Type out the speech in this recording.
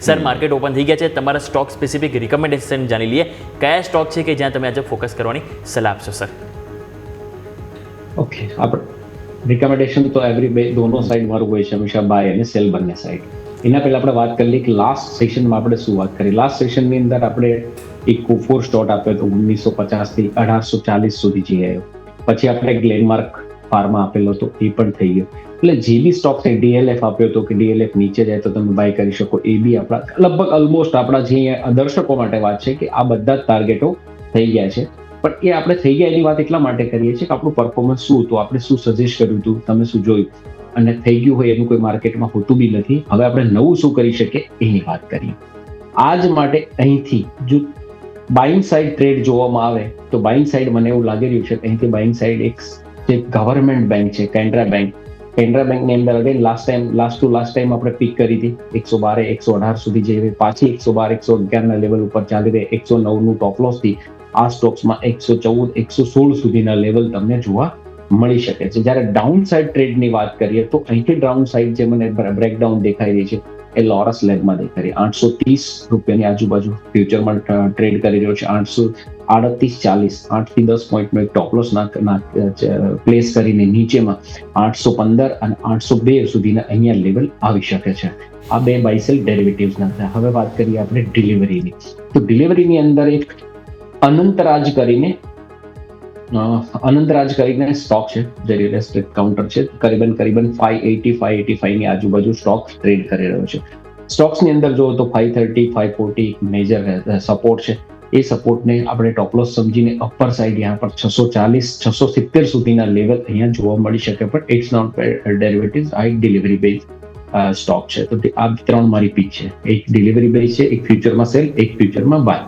Sir market open થઈ ગયા છે, તમારા સ્ટોક સ્પેસિફિક રિકમેન્ડેશન જાણી લઈએ. કયા સ્ટોક છે કે જ્યાં તમે આજે ફોકસ કરવાની સલાહ આપશો સર? ઓકે, આપણે રિકમેન્ડેશન તો દોનો સાઈડ મારું હોય છે, હંમેશા બાય અને સેલ બંને સાઈડ. એના પહેલા આપણે વાત કરી લઈએ કે લાસ્ટ સેશનમાં આપણે શું વાત કરી. લાસ્ટ સેશનની અંદર આપણે એક કોફોર સ્ટોક આપ્યો હતો 1950 થી 1840 સુધી જઈ આવ્યો. પછી આપણે ગ્લેનમાર્ક ફાર્મા આપેલો હતો, એ પણ થઈ ગયો. એટલે જે બી સ્ટોક છે, ડીએલએફ આપ્યો હતો કે ડીએલએફ નીચે જાય તો તમે બાય કરી શકો, એ બી આપણા લગભગ ઓલમોસ્ટ આપણા જે દર્શકો માટે વાત છે કે આ બધા જ ટાર્ગેટો થઈ ગયા છે. પણ એ આપણે થઈ ગયા એની વાત એટલા માટે કરીએ છીએ કે આપણું પરફોર્મન્સ શું હતું, આપણે શું સજેસ્ટ કર્યું હતું, તમે શું જોયું અને થઈ ગયું હોય એનું કોઈ માર્કેટમાં હોતું બી નથી. હવે આપણે નવું શું કરી શકીએ એની વાત કરીએ. આજ માટે અહીંથી જો બાઇંગ સાઇડ ટ્રેડ જોવામાં આવે તો બાઇંગ સાઇડ મને એવું લાગી રહ્યું છે કે અહીંથી બાઇંગ સાઇડ એક જે ગવર્મેન્ટ બેંક છે કેનરા બેંક. કેનરા બેંકની અંદર અગેન લાસ્ટ ટાઈમ આપણે પીક કરી હતી 112 118 સુધી જઈ રહી, પાછી 112 111 ના લેવલ ઉપર ચાલી રહી. 109 નું ટોપ લોસ થી આ સ્ટોક્સમાં 114 116 સુધીના લેવલ તમને જોવા મળી શકે છે. જ્યારે ડાઉન સાઇડ ટ્રેડની વાત કરીએ તો અહીંથી ડાઉન સાઇડ જે મને બ્રેકડાઉન દેખાઈ રહી છે એ લોરસ લેબમાં દેખાઈ રહી. 830 રૂપિયાની આજુબાજુ ફ્યુચરમાં ટ્રેડ કરી રહ્યો છે. 838.40 8 થી 10 પોઈન્ટનો એક ટોપ લોસ પ્લેસ કરીને નીચેમાં 815 અને 802 સુધીના અહીંયા લેવલ આવી શકે છે. આ બે બાયસેલ ડેરિવેટિવ્સના હતા. હવે વાત કરીએ આપણે ડિલિવરીની. તો ડિલિવરીની અંદર એક અનંતરાજ કરીને સ્ટોક છે જે રિયલ એસ્ટેટ કાઉન્ટર છે. કરીબન 580 ની આજુબાજુ સ્ટોક ટ્રેડ કરી રહ્યો છે. સ્ટોક્સની અંદર જો તો 530 540 મેજર સપોર્ટ છે. એ સપોર્ટને આપણે ટોપ લોસ સમજીને અપર સાઈડ यहाँ પર 640 670 સુધીના લેવલ અહીંયા જોવા મળી શકે. પણ ઇટ્સ નોટ ડેરિવેટિવ્સ, આ એક ડિલિવરી બેઝ સ્ટોક છે. તો આ ત્રણ મારી પીક છે. એક ડિલિવરી બેઝ છે, એક ફ્યુચરમાં સેલ, એક ફ્યુચરમાં બાય.